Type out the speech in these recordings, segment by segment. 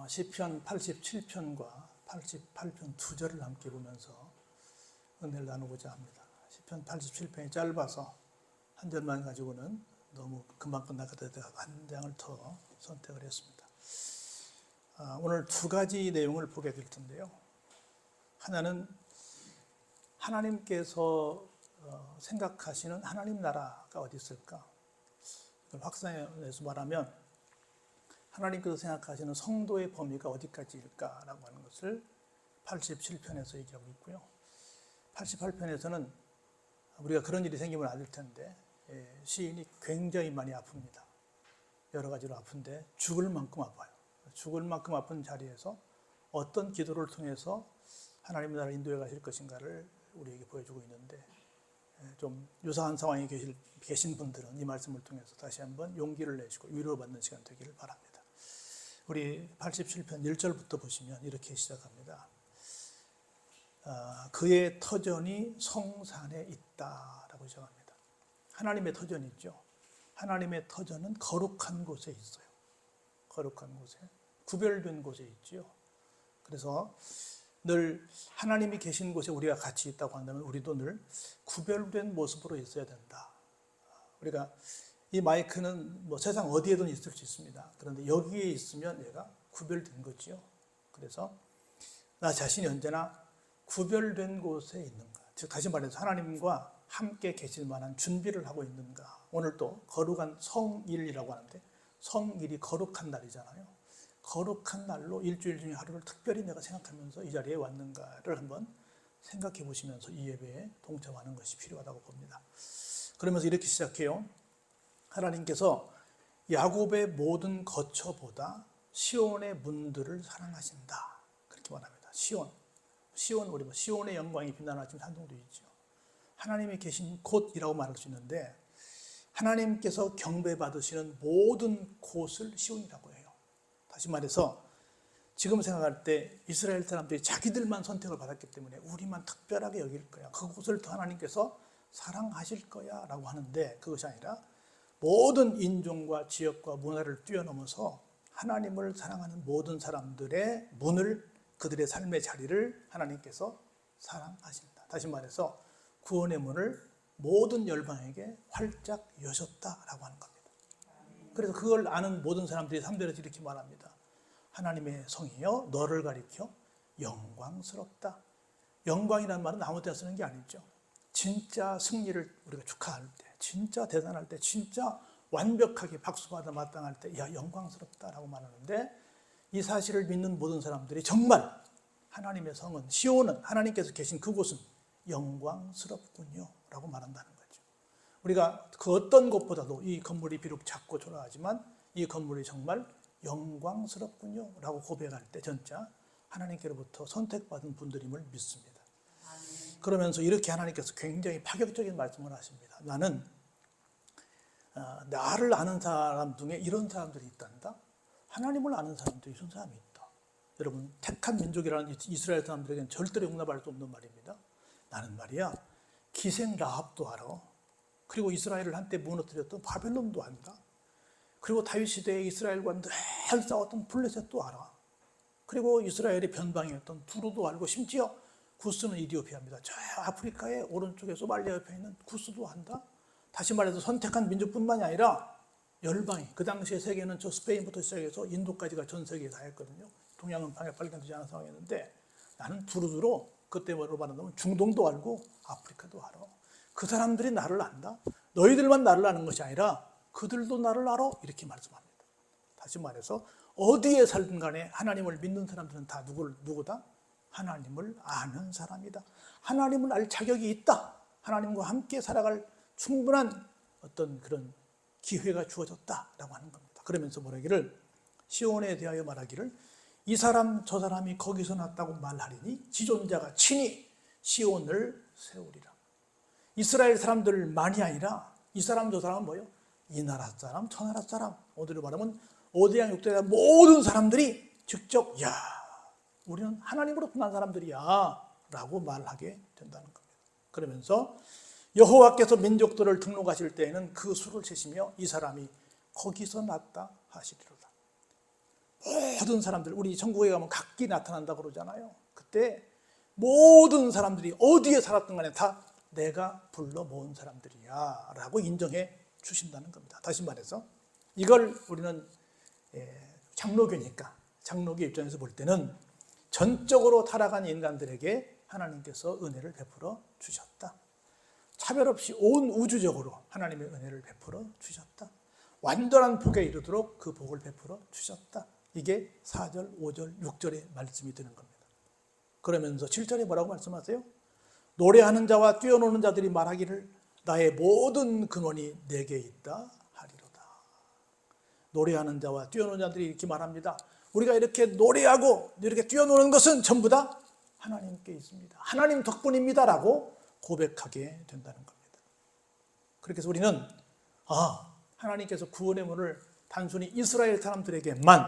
시편 87편과 88편 두 절을 함께 보면서 은혜를 나누고자 합니다. 시편 87편이 짧아서 한 절만 가지고는 너무 금방 끝날 것 같아서 한 장을 더 선택을 했습니다. 오늘 두 가지 내용을 보게 될 텐데요. 하나는 하나님께서 생각하시는 하나님 나라가 어디 있을까? 이걸 확산해서 말하면 하나님께서 생각하시는 성도의 범위가 어디까지일까라고 하는 것을 87편에서 얘기하고 있고요. 88편에서는 우리가 그런 일이 생기면 안 될 텐데 시인이 굉장히 많이 아픕니다. 여러 가지로 아픈데 죽을 만큼 아파요. 죽을 만큼 아픈 자리에서 어떤 기도를 통해서 하나님의 나라를 인도해 가실 것인가를 우리에게 보여주고 있는데, 좀 유사한 상황에 계신 분들은 이 말씀을 통해서 다시 한번 용기를 내시고 위로받는 시간 되기를 바랍니다. 우리 87편 1절부터 보시면 이렇게 시작합니다. 그의 터전이 성산에 있다라고 시작합니다. 하나님의 터전이 있죠. 하나님의 터전은 거룩한 곳에 있어요. 거룩한 곳에, 구별된 곳에 있죠. 그래서 늘 하나님이 계신 곳에 우리가 같이 있다고 한다면 우리도 늘 구별된 모습으로 있어야 된다. 우리가 이 마이크는 세상 어디에든 있을 수 있습니다. 그런데 여기에 있으면 얘가 구별된 거지요. 그래서 나 자신이 언제나 구별된 곳에 있는가, 즉 다시 말해서 하나님과 함께 계실 만한 준비를 하고 있는가. 오늘 또 거룩한 성일이라고 하는데 성일이 거룩한 날이잖아요. 거룩한 날로 일주일 중에 하루를 특별히 내가 생각하면서 이 자리에 왔는가를 한번 생각해 보시면서 이 예배에 동참하는 것이 필요하다고 봅니다. 그러면서 이렇게 시작해요. 하나님께서 야곱의 모든 거처보다 시온의 문들을 사랑하신다. 그렇게 말합니다. 시온, 우리 시온의 영광이 빛나는 아침 산동도 있죠. 하나님이 계신 곳이라고 말할 수 있는데 하나님께서 경배받으시는 모든 곳을 시온이라고 해요. 다시 말해서 지금 생각할 때 이스라엘 사람들이 자기들만 선택을 받았기 때문에 우리만 특별하게 여길 거야, 그곳을 더 하나님께서 사랑하실 거야 라고 하는데, 그것이 아니라 모든 인종과 지역과 문화를 뛰어넘어서 하나님을 사랑하는 모든 사람들의 문을, 그들의 삶의 자리를 하나님께서 사랑하신다. 다시 말해서 구원의 문을 모든 열방에게 활짝 여셨다라고 하는 겁니다. 그래서 그걸 아는 모든 사람들이 3절에서 이렇게 말합니다. 하나님의 성이여 너를 가리켜 영광스럽다. 영광이라는 말은 아무 때나 쓰는 게 아니죠. 진짜 승리를 우리가 축하할 때, 진짜 대단할 때, 진짜 완벽하게 박수받아 마땅할 때, 야 영광스럽다라고 말하는데, 이 사실을 믿는 모든 사람들이 정말 하나님의 성은, 시온은, 하나님께서 계신 그곳은 영광스럽군요 라고 말한다는 거죠. 우리가 그 어떤 곳보다도 이 건물이 비록 작고 초라하지만 이 건물이 정말 영광스럽군요 라고 고백할 때 진짜 하나님께로부터 선택받은 분들임을 믿습니다. 그러면서 이렇게 하나님께서 굉장히 파격적인 말씀을 하십니다. 나는 나를 아는 사람 중에 이런 사람들이 있단다. 하나님을 아는 사람들이 이런 사람이 있다. 여러분, 택한 민족이라는 이스라엘 사람들에게는 절대로 용납할 수 없는 말입니다. 나는 말이야 기생 라합도 알아. 그리고 이스라엘을 한때 무너뜨렸던 바벨론도 안다. 그리고 다윗 시대에 이스라엘과 늘 싸웠던 블레셋도 알아. 그리고 이스라엘의 변방이었던 두로도 알고, 심지어 구스는 이디오피아입니다. 저 아프리카의 오른쪽에 소말리아 옆에 있는 구스도 한다. 다시 말해서 선택한 민족뿐만이 아니라 열방이, 그 당시에 세계는 저 스페인부터 시작해서 인도까지가 전 세계에 다 했거든요. 동양은 방해 발견되지 않은 상황이었는데 나는 두루두루 그때 뭐로 말하면 중동도 알고 아프리카도 알아. 그 사람들이 나를 안다. 너희들만 나를 아는 것이 아니라 그들도 나를 알아. 이렇게 말씀합니다. 다시 말해서 어디에 살든 간에 하나님을 믿는 사람들은 다 누구다? 하나님을 아는 사람이다. 하나님을 알 자격이 있다. 하나님과 함께 살아갈 충분한 어떤 그런 기회가 주어졌다라고 하는 겁니다. 그러면서 뭐라기를, 시온에 대하여 말하기를 이 사람 저 사람이 거기서 났다고 말하리니 지존자가 친히 시온을 세우리라. 이스라엘 사람들만이 아니라 이 사람 저 사람은 뭐예요? 이 나라 사람 저 나라 사람, 오늘로 말하면 5대양 6대양 모든 사람들이 직접 야 우리는 하나님으로부터 난 사람들이야 라고 말하게 된다는 겁니다. 그러면서 여호와께서 민족들을 등록하실 때에는 그 수를 세시며 이 사람이 거기서 났다 하시리로다. 모든 사람들, 우리 천국에 가면 각기 나타난다고 그러잖아요. 그때 모든 사람들이 어디에 살았던 간에 다 내가 불러 모은 사람들이야 라고 인정해 주신다는 겁니다. 다시 말해서 이걸 우리는 장로교니까, 장로교 입장에서 볼 때는 전적으로 타락한 인간들에게 하나님께서 은혜를 베풀어 주셨다. 차별 없이 온 우주적으로 하나님의 은혜를 베풀어 주셨다. 완전한 복에 이르도록 그 복을 베풀어 주셨다. 이게 4절, 5절, 6절의 말씀이 되는 겁니다. 그러면서 7절에 뭐라고 말씀하세요? 노래하는 자와 뛰어노는 자들이 말하기를 나의 모든 근원이 내게 있다 하리로다. 노래하는 자와 뛰어노는 자들이 이렇게 말합니다. 우리가 이렇게 노래하고 이렇게 뛰어노는 것은 전부 다 하나님께 있습니다. 하나님 덕분입니다라고 고백하게 된다는 겁니다. 그렇게 해서 우리는 하나님께서 구원의 문을 단순히 이스라엘 사람들에게만,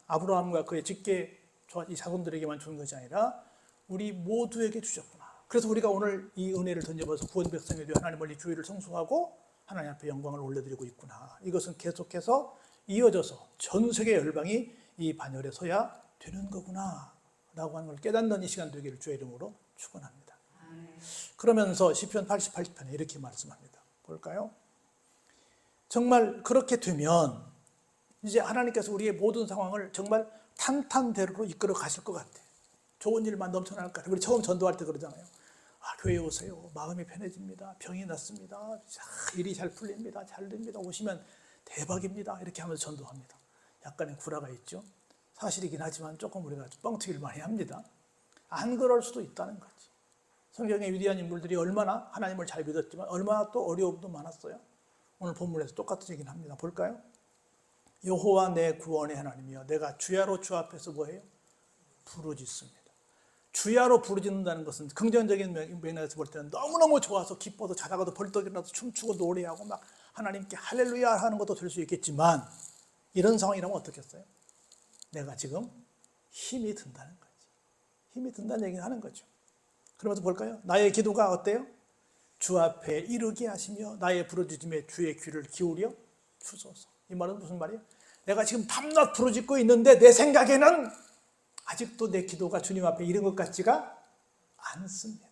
아브라함과 그의 직계 이 자손들에게만 준 것이 아니라 우리 모두에게 주셨구나. 그래서 우리가 오늘 이 은혜를 던져봐서 구원 백성이 되어 하나님 원리 주의를 성수하고 하나님 앞에 영광을 올려드리고 있구나. 이것은 계속해서 이어져서 전 세계 열방이 이 반열에 서야 되는 거구나 라고 하는 걸 깨닫는 이 시간 되기를 주의 이름으로 축원합니다. 그러면서 시편 88편에 이렇게 말씀합니다. 볼까요? 정말 그렇게 되면 이제 하나님께서 우리의 모든 상황을 정말 탄탄대로로 이끌어 가실 것 같아요. 좋은 일만 넘쳐날 것 같아요. 우리 처음 전도할 때 그러잖아요. 교회에 오세요. 마음이 편해집니다. 병이 낫습니다. 일이 잘 풀립니다. 잘 됩니다. 오시면 대박입니다. 이렇게 하면서 전도합니다. 약간의 구라가 있죠. 사실이긴 하지만 조금 우리가 뻥튀기를 많이 합니다. 안 그럴 수도 있다는 거지. 성경의 위대한 인물들이 얼마나 하나님을 잘 믿었지만 얼마나 또 어려움도 많았어요. 오늘 본문에서 똑같은 얘기는 합니다. 볼까요? 여호와 내 구원의 하나님이여 내가 주야로 주 앞에서 뭐해요? 부르짖습니다. 주야로 부르짖는다는 것은 긍정적인 맥락에서 볼 때는 너무너무 좋아서 기뻐서 자다가도 벌떡 일어나서 춤추고 노래하고 막 하나님께 할렐루야 하는 것도 될 수 있겠지만 이런 상황이라면 어떻겠어요? 내가 지금 힘이 든다는 거지. 힘이 든다는 얘기를 하는 거죠. 그러면서 볼까요? 나의 기도가 어때요? 주 앞에 이르게 하시며 나의 부르짖음에 주의 귀를 기울여 주소서. 이 말은 무슨 말이에요? 내가 지금 밤낮 부르짖고 있는데 내 생각에는 아직도 내 기도가 주님 앞에 이른 것 같지가 않습니다.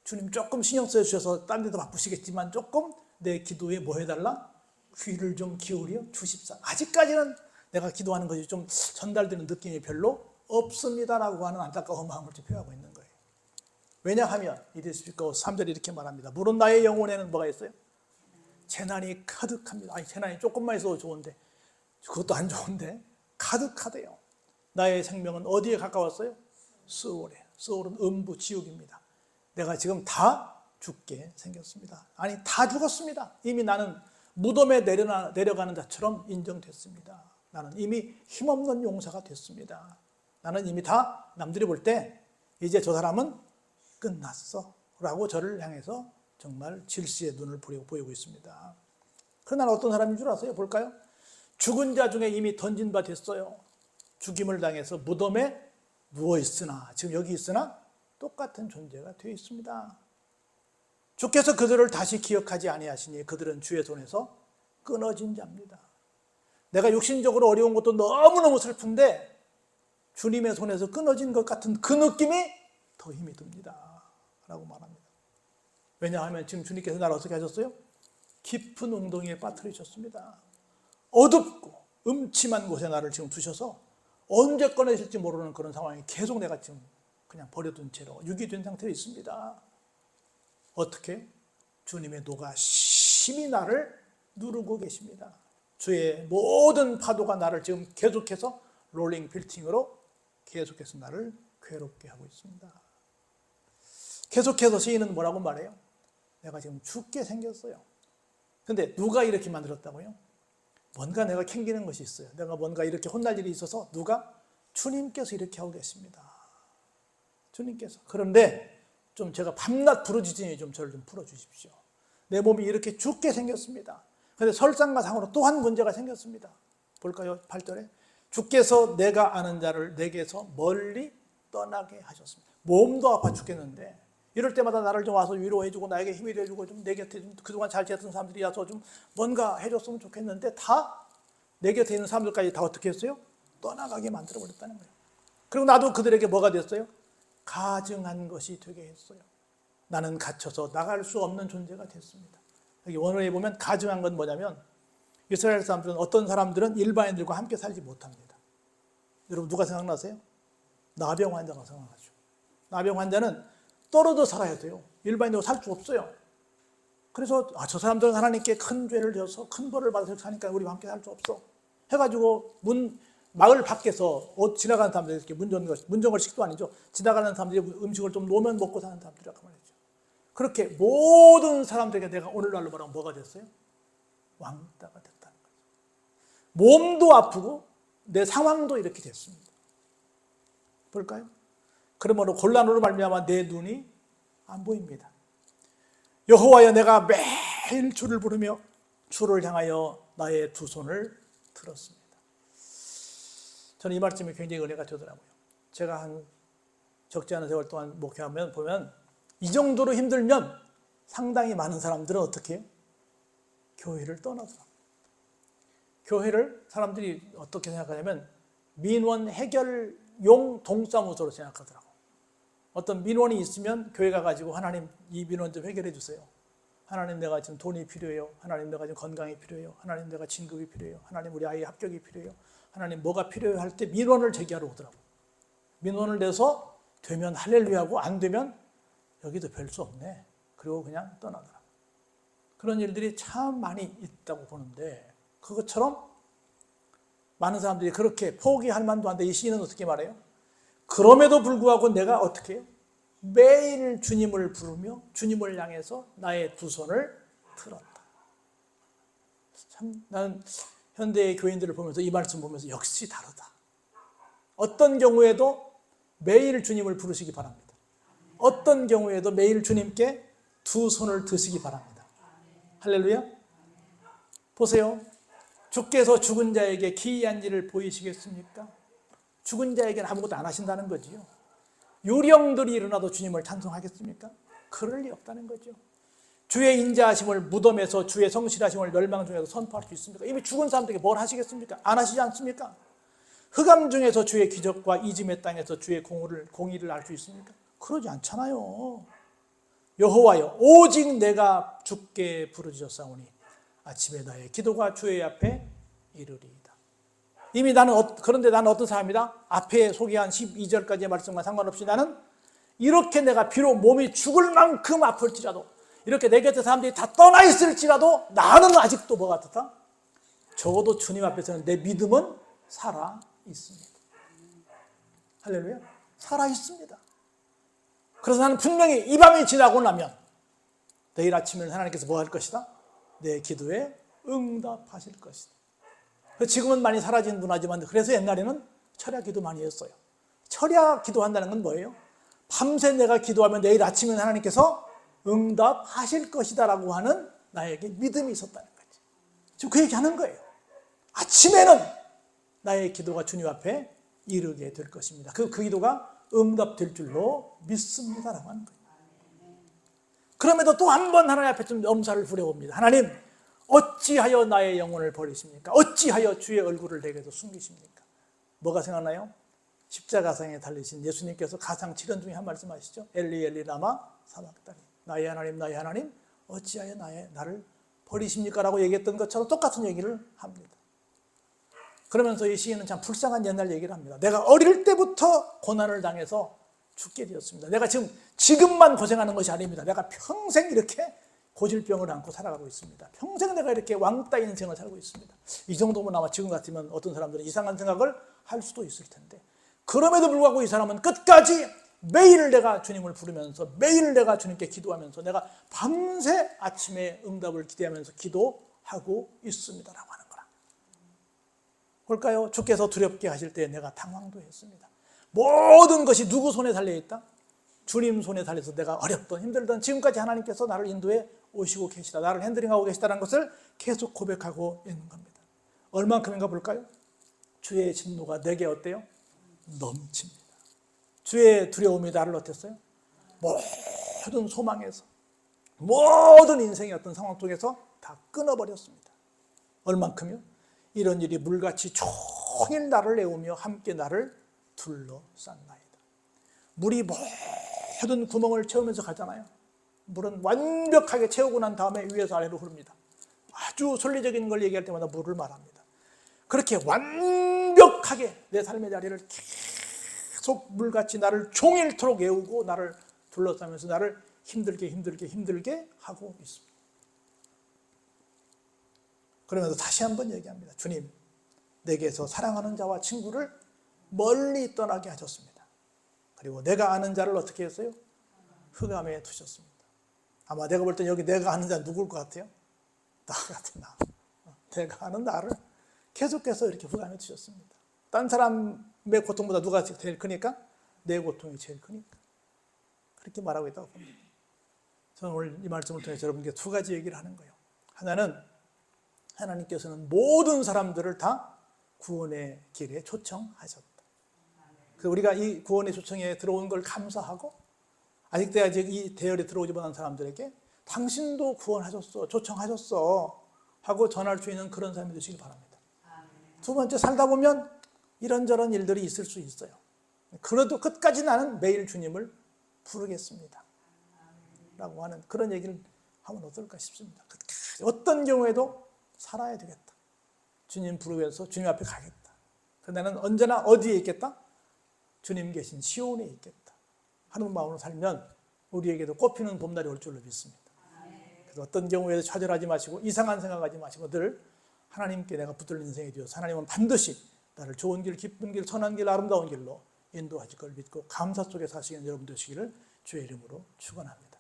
주님 조금 신경 써주셔서 딴 데도 바쁘시겠지만 조금 내 기도에 뭐 해달라? 귀를 좀 기울여 주십사. 아직까지는 내가 기도하는 것이 좀 전달되는 느낌이 별로 없습니다라고 하는 안타까운 마음을 표하고 있는 거예요. 왜냐하면 이데스피커 3절에 이렇게 말합니다. 물론 나의 영혼에는 뭐가 있어요? 재난이 가득합니다. 재난이 조금만 있어도 좋은데 그것도 안 좋은데 가득하대요. 나의 생명은 어디에 가까웠어요? 스올에. 스올은 음부 지옥입니다. 내가 지금 다 죽게 생겼습니다. 아니 다 죽었습니다. 이미 나는 무덤에 내려가는 자처럼 인정됐습니다. 나는 이미 힘없는 용사가 됐습니다. 나는 이미 다 남들이 볼 때 이제 저 사람은 끝났어 라고 저를 향해서 정말 질시의 눈을 보이고 있습니다. 그러나 어떤 사람인 줄 아세요? 볼까요? 죽은 자 중에 이미 던진 바 됐어요. 죽임을 당해서 무덤에 누워있으나 지금 여기 있으나 똑같은 존재가 되어 있습니다. 주께서 그들을 다시 기억하지 아니하시니 그들은 주의 손에서 끊어진 자입니다. 내가 육신적으로 어려운 것도 너무너무 슬픈데 주님의 손에서 끊어진 것 같은 그 느낌이 더 힘이 듭니다 라고 말합니다. 왜냐하면 지금 주님께서 나를 어떻게 하셨어요? 깊은 웅덩이에 빠뜨리셨습니다. 어둡고 음침한 곳에 나를 지금 두셔서 언제 꺼내실지 모르는 그런 상황이 계속 내가 지금 그냥 버려둔 채로 유기된 상태에 있습니다. 어떻게? 주님의 노가 심히 나를 누르고 계십니다. 주의 모든 파도가 나를 지금 계속해서 롤링 빌딩으로 계속해서 나를 괴롭게 하고 있습니다. 계속해서 시인은 뭐라고 말해요? 내가 지금 죽게 생겼어요. 근데 누가 이렇게 만들었다고요? 뭔가 내가 캥기는 것이 있어요. 내가 뭔가 이렇게 혼날 일이 있어서 누가? 주님께서 이렇게 하고 계십니다. 주님께서. 그런데 좀 제가 밤낮 부르짖으니 좀 저를 좀 풀어주십시오. 내 몸이 이렇게 죽게 생겼습니다. 그런데 설상가상으로 또 한 문제가 생겼습니다. 볼까요? 8절에 주께서 내가 아는 자를 내게서 멀리 떠나게 하셨습니다. 몸도 아파 죽겠는데 이럴 때마다 나를 좀 와서 위로해주고 나에게 힘이 돼주고 좀 내 곁에 좀 그동안 잘 지냈던 사람들이 와서 좀 뭔가 해줬으면 좋겠는데 다 내 곁에 있는 사람들까지 다 어떻게 했어요? 떠나가게 만들어버렸다는 거예요. 그리고 나도 그들에게 뭐가 됐어요? 가증한 것이 되게 했어요. 나는 갇혀서 나갈 수 없는 존재가 됐습니다. 여기 원어에 보면 가증한 건 뭐냐면 이스라엘 사람들은 어떤 사람들은 일반인들과 함께 살지 못합니다. 여러분 누가 생각나세요? 나병 환자가 생각나죠. 나병 환자는 떨어져 살아야 돼요. 일반인들과 살 수 없어요. 그래서 저 사람들은 하나님께 큰 죄를 져서 큰 벌을 받아서 사니까 우리와 함께 살 수 없어 해가지고 마을 밖에서 지나가는 사람들이 이렇게 문정을식도 아니죠. 지나가는 사람들이 음식을 좀 놓으면 먹고 사는 사람들이라고 말이죠. 그렇게 모든 사람들에게 내가 오늘날로 말하면 뭐가 됐어요? 왕따가 됐다는 거죠. 몸도 아프고 내 상황도 이렇게 됐습니다. 볼까요? 그러므로 곤란으로 말미암아 내 눈이 안 보입니다. 여호와여, 내가 매일 주를 부르며 주를 향하여 나의 두 손을 들었습니다. 저는 이 말씀이 굉장히 은혜가 되더라고요. 제가 한 적지 않은 세월 동안 목회하면 보면 이 정도로 힘들면 상당히 많은 사람들은 어떻게 해요? 교회를 떠나더라고요. 교회를 사람들이 어떻게 생각하냐면 민원 해결용 동사무소로 생각하더라고요. 어떤 민원이 있으면 교회 가가지고 하나님 이 민원 좀 해결해 주세요. 하나님 내가 지금 돈이 필요해요. 하나님 내가 지금 건강이 필요해요. 하나님 내가 진급이 필요해요. 하나님 우리 아이 합격이 필요해요. 하나님 뭐가 필요해요 할 때 민원을 제기하러 오더라고요. 민원을 내서 되면 할렐루야하고 안 되면 여기도 별 수 없네. 그리고 그냥 떠나더라고요. 그런 일들이 참 많이 있다고 보는데 그것처럼 많은 사람들이 그렇게 포기할 만도 한데 이 시인은 어떻게 말해요? 그럼에도 불구하고 내가 어떻게 해요? 매일 주님을 부르며 주님을 향해서 나의 두 손을 들었다. 참 나는 현대의 교인들을 보면서 이 말씀 보면서 역시 다르다. 어떤 경우에도 매일 주님을 부르시기 바랍니다. 어떤 경우에도 매일 주님께 두 손을 드시기 바랍니다. 할렐루야. 보세요. 주께서 죽은 자에게 기이한 일을 보이시겠습니까? 죽은 자에게는 아무것도 안 하신다는 거지요. 유령들이 일어나도 주님을 찬송하겠습니까? 그럴 리 없다는 거죠. 주의 인자하심을 무덤에서 주의 성실하심을 멸망 중에서 선포할 수 있습니까? 이미 죽은 사람들에게 뭘 하시겠습니까? 안 하시지 않습니까? 흑암 중에서 주의 기적과 이짐의 땅에서 주의 공의를 알 수 있습니까? 그러지 않잖아요. 여호와여, 오직 내가 주께 부르짖었사오니 아침에 나의 기도가 주의 앞에 이르리이다. 이미 그런데 나는 어떤 사람이다? 앞에 소개한 12절까지의 말씀과 상관없이 나는 이렇게 내가 비록 몸이 죽을 만큼 아플지라도 이렇게 내 곁에 사람들이 다 떠나 있을지라도 나는 아직도 뭐 같았다? 적어도 주님 앞에서는 내 믿음은 살아 있습니다. 할렐루야. 살아 있습니다. 그래서 나는 분명히 이 밤이 지나고 나면 내일 아침에는 하나님께서 뭐 할 것이다? 내 기도에 응답하실 것이다. 지금은 많이 사라진 문화지만 그래서 옛날에는 철야 기도 많이 했어요. 철야 기도한다는 건 뭐예요? 밤새 내가 기도하면 내일 아침에는 하나님께서 응답하실 것이다 라고 하는 나에게 믿음이 있었다는 거지. 지금 그 얘기하는 거예요. 아침에는 나의 기도가 주님 앞에 이르게 될 것입니다. 그 기도가 응답될 줄로 믿습니다라고 하는 거예요. 그럼에도 또 한 번 하나님 앞에 좀 엄살을 부려봅니다. 하나님, 어찌하여 나의 영혼을 버리십니까? 어찌하여 주의 얼굴을 내게서 숨기십니까? 뭐가 생각나요? 십자가상에 달리신 예수님께서 가상 7연 중에 한 말씀 하시죠? 엘리 엘리 라마 사박다니, 나의 하나님 어찌하여 나를 버리십니까? 라고 얘기했던 것처럼 똑같은 얘기를 합니다. 그러면서 이 시인은 참 불쌍한 옛날 얘기를 합니다. 내가 어릴 때부터 고난을 당해서 죽게 되었습니다. 내가 지금만 고생하는 것이 아닙니다. 내가 평생 이렇게 고질병을 안고 살아가고 있습니다. 평생 내가 이렇게 왕따 인생을 살고 있습니다. 이 정도면 아마 지금 같으면 어떤 사람들은 이상한 생각을 할 수도 있을 텐데 그럼에도 불구하고 이 사람은 끝까지 매일 내가 주님을 부르면서 매일 내가 주님께 기도하면서 내가 밤새 아침에 응답을 기대하면서 기도하고 있습니다라고 하는 거라. 볼까요? 주께서 두렵게 하실 때 내가 당황도 했습니다. 모든 것이 누구 손에 달려있다? 주님 손에 달려서 내가 어렵던 힘들던 지금까지 하나님께서 나를 인도해 오시고 계시다, 나를 핸들링하고 계시다는 것을 계속 고백하고 있는 겁니다. 얼만큼인가 볼까요? 주의 진노가 내게 어때요? 넘칩니다. 주의 두려움이 나를 어땠어요? 모든 소망에서 모든 인생의 어떤 상황 속에서 다 끊어버렸습니다. 얼만큼요? 이런 일이 물같이 종일 나를 애우며 함께 나를 둘러쌌나이다. 물이 모든 구멍을 채우면서 가잖아요. 물은 완벽하게 채우고 난 다음에 위에서 아래로 흐릅니다. 아주 논리적인 걸 얘기할 때마다 물을 말합니다. 그렇게 완벽하게 내 삶의 자리를 계속 물같이 나를 종일토록 애우고 나를 둘러싸면서 나를 힘들게 하고 있습니다. 그러면서 다시 한번 얘기합니다. 주님, 내게서 사랑하는 자와 친구를 멀리 떠나게 하셨습니다. 그리고 내가 아는 자를 어떻게 했어요? 흑암에 두셨습니다. 아마 내가 볼 땐 여기 내가 아는 자 누굴 것 같아요? 나 같은 나. 내가 아는 나를 계속해서 이렇게 흑암에 두셨습니다. 딴 사람의 고통보다 누가 제일 크니까? 내 고통이 제일 크니까. 그렇게 말하고 있다고 봅니다. 저는 오늘 이 말씀을 통해서 여러분께 두 가지 얘기를 하는 거예요. 하나는 하나님께서는 모든 사람들을 다 구원의 길에 초청하셨다. 우리가 이 구원의 초청에 들어온 걸 감사하고 아직 이 대열에 들어오지 못한 사람들에게 당신도 구원하셨어, 초청하셨어 하고 전할 수 있는 그런 삶이 되시길 바랍니다. 두 번째, 살다 보면 이런저런 일들이 있을 수 있어요. 그래도 끝까지 나는 매일 주님을 부르겠습니다 라고 하는 그런 얘기를 하면 어떨까 싶습니다. 끝까지 어떤 경우에도 살아야 되겠다. 주님 부르면서 주님 앞에 가겠다. 나는 언제나 어디에 있겠다? 주님 계신 시온에 있겠다 하는 마음으로 살면 우리에게도 꽃피는 봄날이 올 줄로 믿습니다. 그래서 어떤 경우에도 좌절하지 마시고 이상한 생각하지 마시고 늘 하나님께 내가 붙들린 인생이 되어서 하나님은 반드시 나를 좋은 길, 기쁜 길, 선한 길, 아름다운 길로 인도하실 걸 믿고 감사 속에 사시는 여러분 되시기를 주의 이름으로 축원합니다.